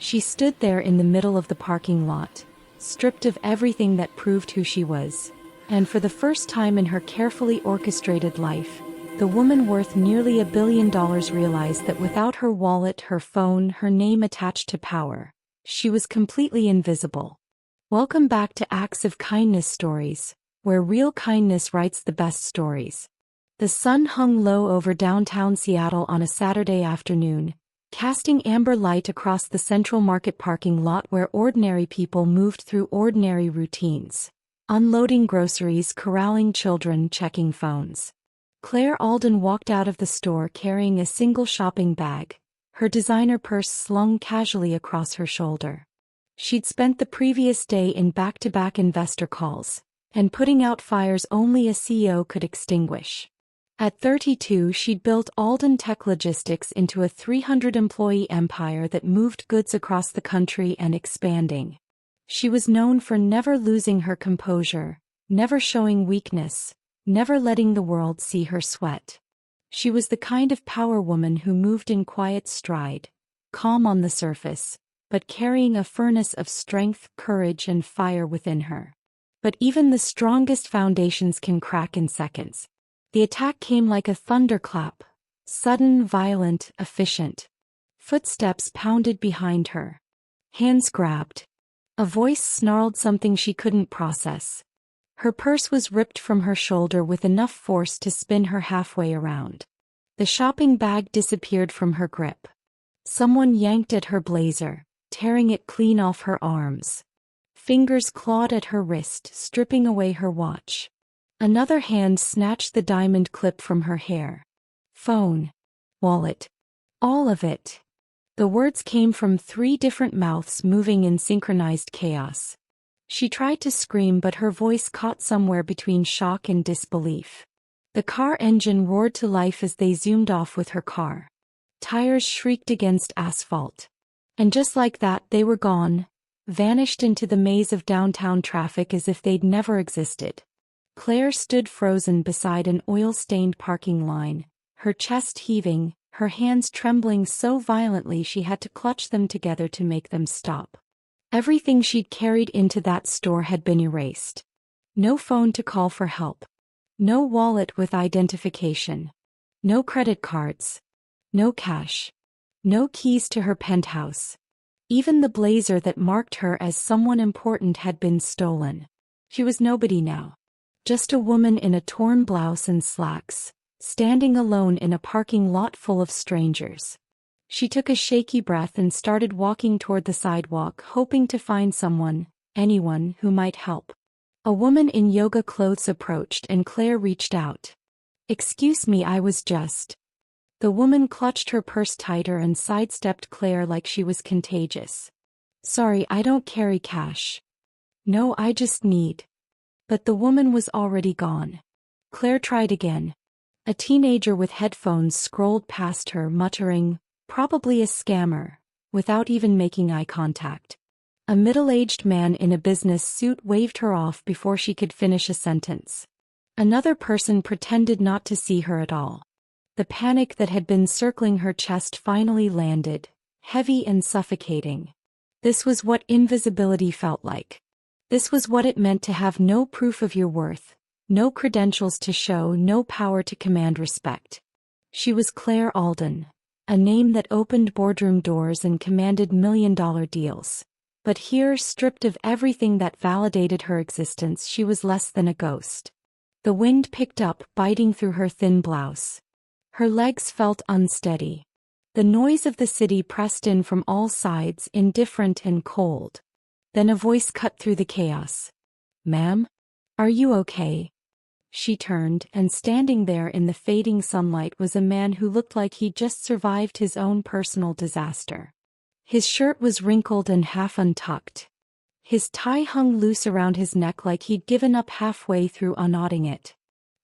She stood there in the middle of the parking lot, stripped of everything that proved who she was. And for the first time in her carefully orchestrated life, the woman worth nearly $1 billion realized that without her wallet, her phone, her name attached to power, she was completely invisible. Welcome back to Acts of Kindness Stories, where real kindness writes the best stories. The sun hung low over downtown Seattle on a Saturday afternoon, casting amber light across the Central Market parking lot where ordinary people moved through ordinary routines, unloading groceries, corralling children, checking phones. Claire Alden walked out of the store carrying a single shopping bag, her designer purse slung casually across her shoulder. She'd spent the previous day in back-to-back investor calls, and putting out fires only a CEO could extinguish. At 32, she'd built Alden Tech Logistics into a 300-employee empire that moved goods across the country and expanding. She was known for never losing her composure, never showing weakness, never letting the world see her sweat. She was the kind of power woman who moved in quiet stride, calm on the surface, but carrying a furnace of strength, courage, and fire within her. But even the strongest foundations can crack in seconds. The attack came like a thunderclap, sudden, violent, efficient. Footsteps pounded behind her. Hands grabbed. A voice snarled something she couldn't process. Her purse was ripped from her shoulder with enough force to spin her halfway around. The shopping bag disappeared from her grip. Someone yanked at her blazer, tearing it clean off her arms. Fingers clawed at her wrist, stripping away her watch. Another hand snatched the diamond clip from her hair. Phone. Wallet. All of it. The words came from 3 different mouths moving in synchronized chaos. She tried to scream, but her voice caught somewhere between shock and disbelief. The car engine roared to life as they zoomed off with her car. Tires shrieked against asphalt. And just like that, they were gone, vanished into the maze of downtown traffic as if they'd never existed. Claire stood frozen beside an oil-stained parking line, her chest heaving, her hands trembling so violently she had to clutch them together to make them stop. Everything she'd carried into that store had been erased. No phone to call for help. No wallet with identification. No credit cards. No cash. No keys to her penthouse. Even the blazer that marked her as someone important had been stolen. She was nobody now. Just a woman in a torn blouse and slacks, standing alone in a parking lot full of strangers. She took a shaky breath and started walking toward the sidewalk, hoping to find someone, anyone, who might help. A woman in yoga clothes approached and Claire reached out. "Excuse me, I was just..." The woman clutched her purse tighter and sidestepped Claire like she was contagious. "Sorry, I don't carry cash." "No, I just need..." But the woman was already gone. Claire tried again. A teenager with headphones scrolled past her, muttering, "Probably a scammer," without even making eye contact. A middle-aged man in a business suit waved her off before she could finish a sentence. Another person pretended not to see her at all. The panic that had been circling her chest finally landed, heavy and suffocating. This was what invisibility felt like. This was what it meant to have no proof of your worth, no credentials to show, no power to command respect. She was Claire Alden, a name that opened boardroom doors and commanded million-dollar deals. But here, stripped of everything that validated her existence, she was less than a ghost. The wind picked up, biting through her thin blouse. Her legs felt unsteady. The noise of the city pressed in from all sides, indifferent and cold. Then a voice cut through the chaos. "Ma'am? Are you okay?" She turned, and standing there in the fading sunlight was a man who looked like he'd just survived his own personal disaster. His shirt was wrinkled and half untucked. His tie hung loose around his neck like he'd given up halfway through unknotting it.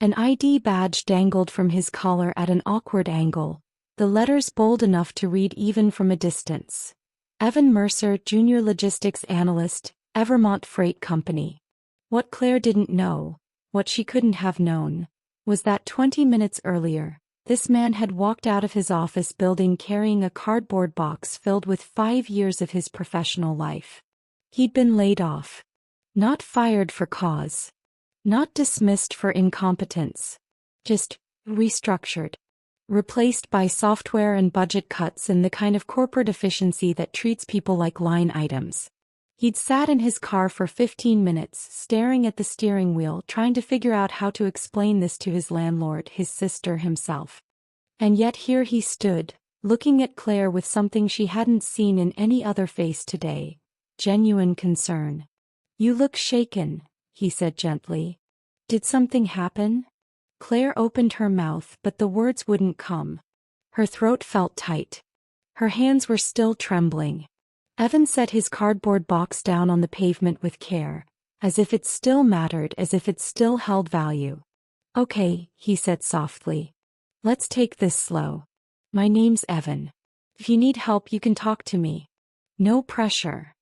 An ID badge dangled from his collar at an awkward angle, the letters bold enough to read even from a distance. Evan Mercer, Junior Logistics Analyst, Evermont Freight Company. What Claire didn't know, what she couldn't have known, was that 20 minutes earlier, This man had walked out of his office building carrying a cardboard box filled with 5 years of his professional life. He'd been laid off. Not fired for cause. Not dismissed for incompetence. Just restructured. Replaced by software and budget cuts and the kind of corporate efficiency that treats people like line items. He'd sat in his car for 15 minutes, staring at the steering wheel, trying to figure out how to explain this to his landlord, his sister, himself. And yet here he stood, looking at Claire with something she hadn't seen in any other face today. Genuine concern. "You look shaken," he said gently. "Did something happen?" Claire opened her mouth, but the words wouldn't come. Her throat felt tight. Her hands were still trembling. Evan set his cardboard box down on the pavement with care, as if it still mattered, as if it still held value. "Okay," he said softly. "Let's take this slow. My name's Evan. If you need help, you can talk to me. No pressure."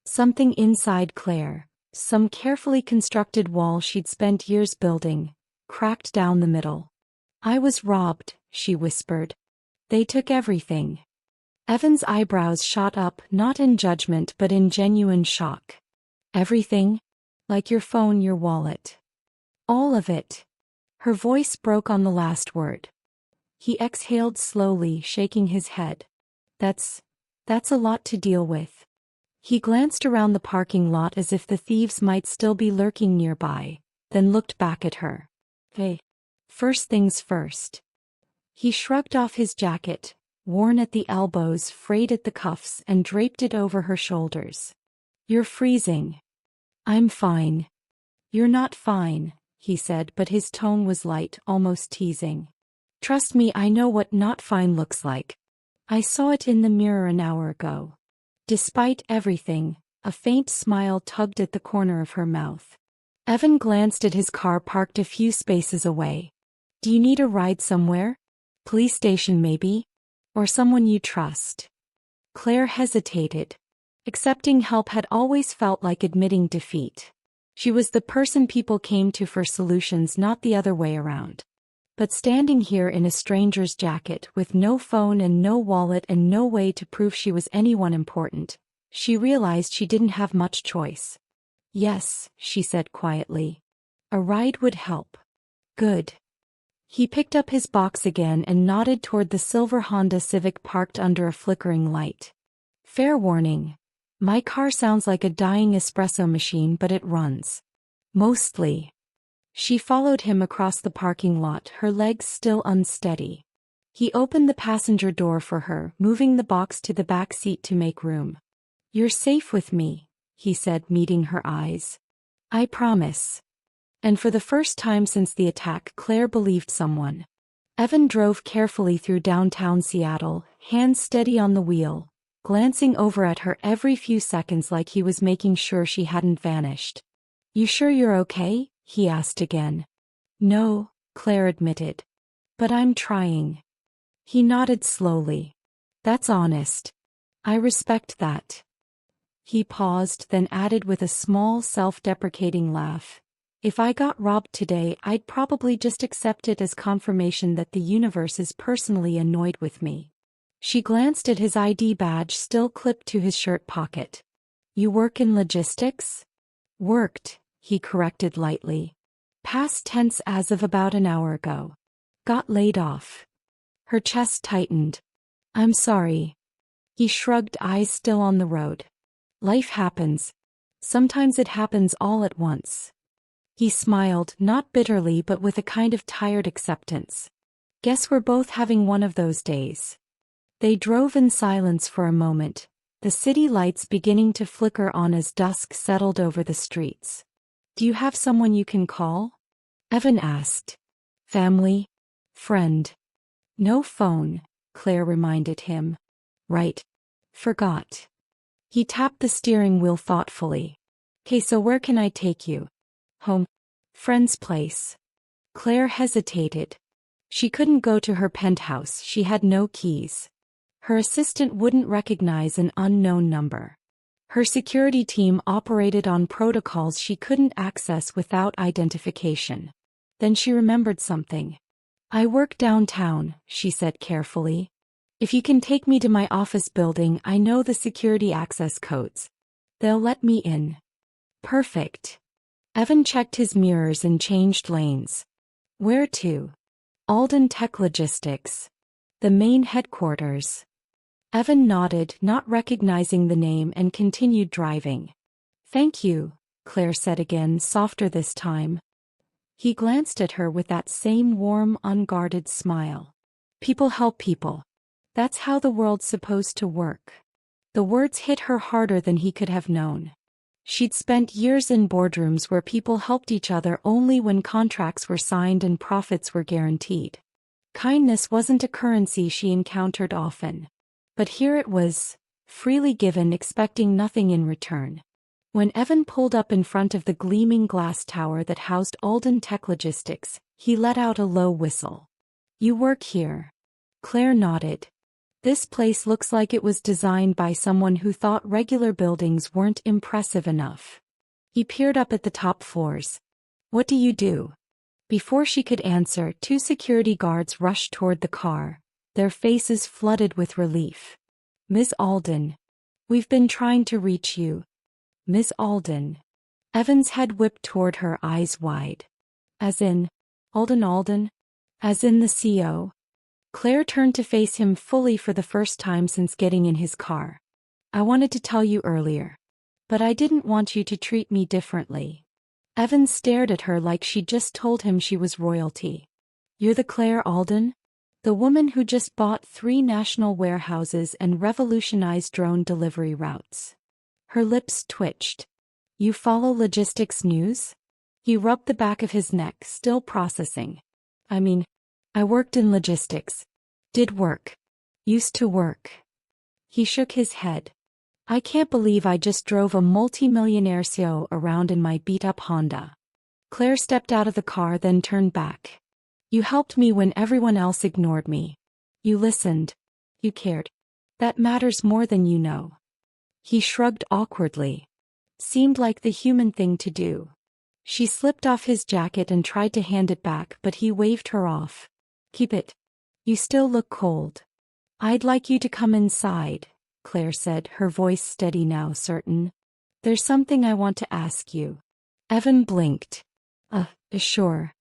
Something inside Claire, some carefully constructed wall she'd spent years building, cracked down the middle. "I was robbed," she whispered. "They took everything." Evan's eyebrows shot up, not in judgment but in genuine shock. "Everything? Like your phone, your wallet?" "All of it." Her voice broke on the last word. He exhaled slowly, shaking his head. That's a lot to deal with." He glanced around the parking lot as if the thieves might still be lurking nearby, then looked back at her. "Hey. First things first." He shrugged off his jacket, worn at the elbows, frayed at the cuffs, and draped it over her shoulders. "You're freezing." "I'm fine." "You're not fine," he said, but his tone was light, almost teasing. "Trust me, I know what not fine looks like. I saw it in the mirror an hour ago." Despite everything, a faint smile tugged at the corner of her mouth. Evan glanced at his car parked a few spaces away. "Do you need a ride somewhere? Police station maybe? Or someone you trust?" Claire hesitated. Accepting help had always felt like admitting defeat. She was the person people came to for solutions, not the other way around. But standing here in a stranger's jacket, with no phone and no wallet and no way to prove she was anyone important, she realized she didn't have much choice. "Yes," she said quietly. "A ride would help." "Good." He picked up his box again and nodded toward the silver Honda Civic parked under a flickering light. "Fair warning. My car sounds like a dying espresso machine, but it runs. Mostly." She followed him across the parking lot, her legs still unsteady. He opened the passenger door for her, moving the box to the back seat to make room. "You're safe with me," he said, meeting her eyes. "I promise." And for the first time since the attack, Claire believed someone. Evan drove carefully through downtown Seattle, hands steady on the wheel, glancing over at her every few seconds like he was making sure she hadn't vanished. "You sure you're okay?" he asked again. "No," Claire admitted. "But I'm trying." He nodded slowly. "That's honest. I respect that." He paused, then added with a small self-deprecating laugh. "If I got robbed today, I'd probably just accept it as confirmation that the universe is personally annoyed with me." She glanced at his ID badge still clipped to his shirt pocket. "You work in logistics?" "Worked," he corrected lightly. "Past tense as of about an hour ago. Got laid off." Her chest tightened. "I'm sorry." He shrugged, eyes still on the road. "Life happens. Sometimes it happens all at once." He smiled, not bitterly but with a kind of tired acceptance. "Guess we're both having one of those days." They drove in silence for a moment, the city lights beginning to flicker on as dusk settled over the streets. "Do you have someone you can call?" Evan asked. "Family? Friend?" "No phone," Claire reminded him. "Right. Forgot." He tapped the steering wheel thoughtfully. "Okay, so where can I take you?" "Home. Friend's place." Claire hesitated. She couldn't go to her penthouse, she had no keys. Her assistant wouldn't recognize an unknown number. Her security team operated on protocols she couldn't access without identification. Then she remembered something. I work downtown, she said carefully. If you can take me to my office building, I know the security access codes. They'll let me in. Perfect. Evan checked his mirrors and changed lanes. Where to? Alden Tech Logistics. The main headquarters. Evan nodded, not recognizing the name, and continued driving. Thank you, Claire said again, softer this time. He glanced at her with that same warm, unguarded smile. People help people. That's how the world's supposed to work. The words hit her harder than he could have known. She'd spent years in boardrooms where people helped each other only when contracts were signed and profits were guaranteed. Kindness wasn't a currency she encountered often. But here it was, freely given, expecting nothing in return. When Evan pulled up in front of the gleaming glass tower that housed Alden Tech Logistics, he let out a low whistle. You work here? Claire nodded. This place looks like it was designed by someone who thought regular buildings weren't impressive enough. He peered up at the top floors. What do you do? Before she could answer, two security guards rushed toward the car, their faces flooded with relief. Ms. Alden. We've been trying to reach you. Ms. Alden. Evan's head whipped toward her, eyes wide. As in, Alden? As in the CO? Claire turned to face him fully for the first time since getting in his car. I wanted to tell you earlier. But I didn't want you to treat me differently. Evan stared at her like she'd just told him she was royalty. You're the Claire Alden? The woman who just bought 3 national warehouses and revolutionized drone delivery routes. Her lips twitched. You follow logistics news? He rubbed the back of his neck, still processing. I worked in logistics. Did work. Used to work. He shook his head. I can't believe I just drove a multi-millionaire CEO around in my beat-up Honda. Claire stepped out of the car, then turned back. You helped me when everyone else ignored me. You listened. You cared. That matters more than you know. He shrugged awkwardly. Seemed like the human thing to do. She slipped off his jacket and tried to hand it back, but he waved her off. Keep it. You still look cold. I'd like you to come inside, Claire said, her voice steady now, certain. There's something I want to ask you. Evan blinked. Sure.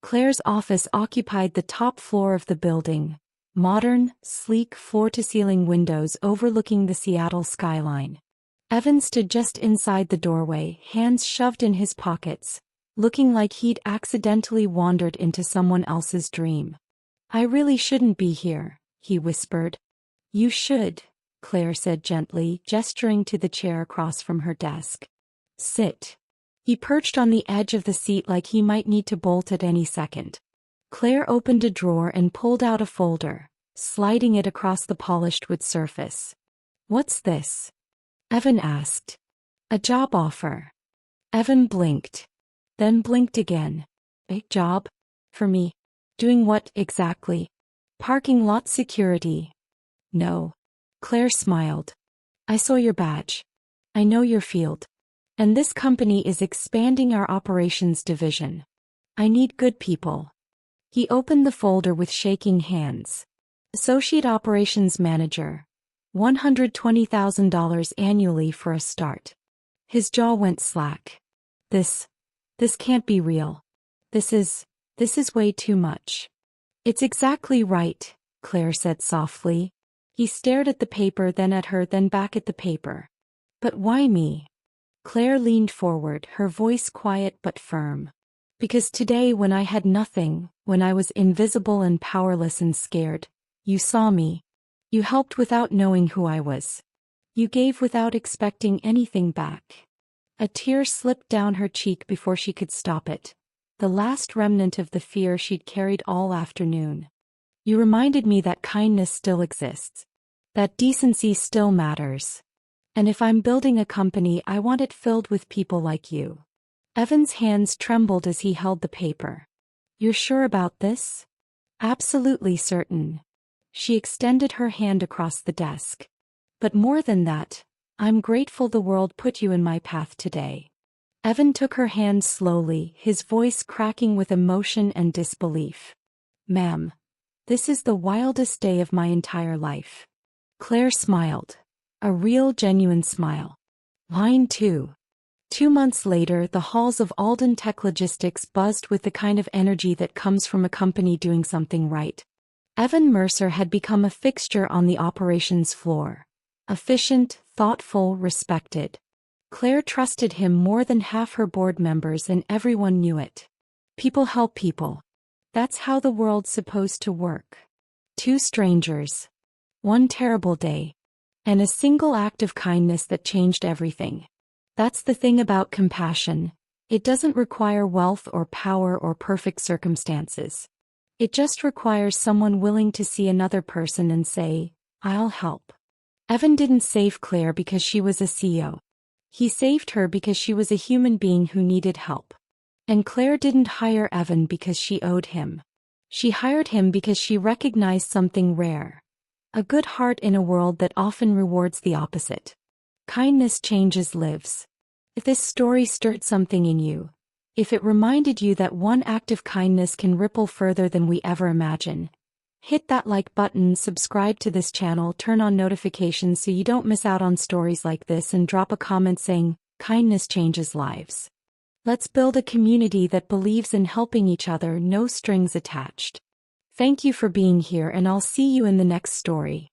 Claire's office occupied the top floor of the building. Modern, sleek floor-to-ceiling windows overlooking the Seattle skyline. Evan stood just inside the doorway, hands shoved in his pockets, looking like he'd accidentally wandered into someone else's dream. I really shouldn't be here, he whispered. You should, Claire said gently, gesturing to the chair across from her desk. Sit. He perched on the edge of the seat like he might need to bolt at any second. Claire opened a drawer and pulled out a folder, sliding it across the polished wood surface. What's this? Evan asked. A job offer. Evan blinked. Then blinked again. A job? For me? Doing what exactly? Parking lot security. No. Claire smiled. I saw your badge. I know your field. And this company is expanding our operations division. I need good people. He opened the folder with shaking hands. Associate Operations Manager. $120,000 annually for a start. His jaw went slack. This can't be real. This is way too much. It's exactly right, Claire said softly. He stared at the paper, then at her, then back at the paper. But why me? Claire leaned forward, her voice quiet but firm. Because today, when I had nothing, when I was invisible and powerless and scared, you saw me. You helped without knowing who I was. You gave without expecting anything back. A tear slipped down her cheek before she could stop it, the last remnant of the fear she'd carried all afternoon. You reminded me that kindness still exists, that decency still matters. And if I'm building a company, I want it filled with people like you. Evan's hands trembled as he held the paper. You're sure about this? Absolutely certain. She extended her hand across the desk. But more than that, I'm grateful the world put you in my path today. Evan took her hand slowly, his voice cracking with emotion and disbelief. Ma'am, this is the wildest day of my entire life. Claire smiled. A real, genuine smile. Line 2. 2 months later, the halls of Alden Tech Logistics buzzed with the kind of energy that comes from a company doing something right. Evan Mercer had become a fixture on the operations floor. Efficient, thoughtful, respected. Claire trusted him more than half her board members, and everyone knew it. People help people. That's how the world's supposed to work. 2 strangers. 1 terrible day. And a single act of kindness that changed everything. That's the thing about compassion. It doesn't require wealth or power or perfect circumstances. It just requires someone willing to see another person and say, "I'll help." Evan didn't save Claire because she was a CEO. He saved her because she was a human being who needed help. And Claire didn't hire Evan because she owed him. She hired him because she recognized something rare. A good heart in a world that often rewards the opposite. Kindness changes lives. If this story stirred something in you, if it reminded you that one act of kindness can ripple further than we ever imagine, hit that like button, subscribe to this channel, turn on notifications so you don't miss out on stories like this, and drop a comment saying, "Kindness changes lives." Let's build a community that believes in helping each other, no strings attached. Thank you for being here, and I'll see you in the next story.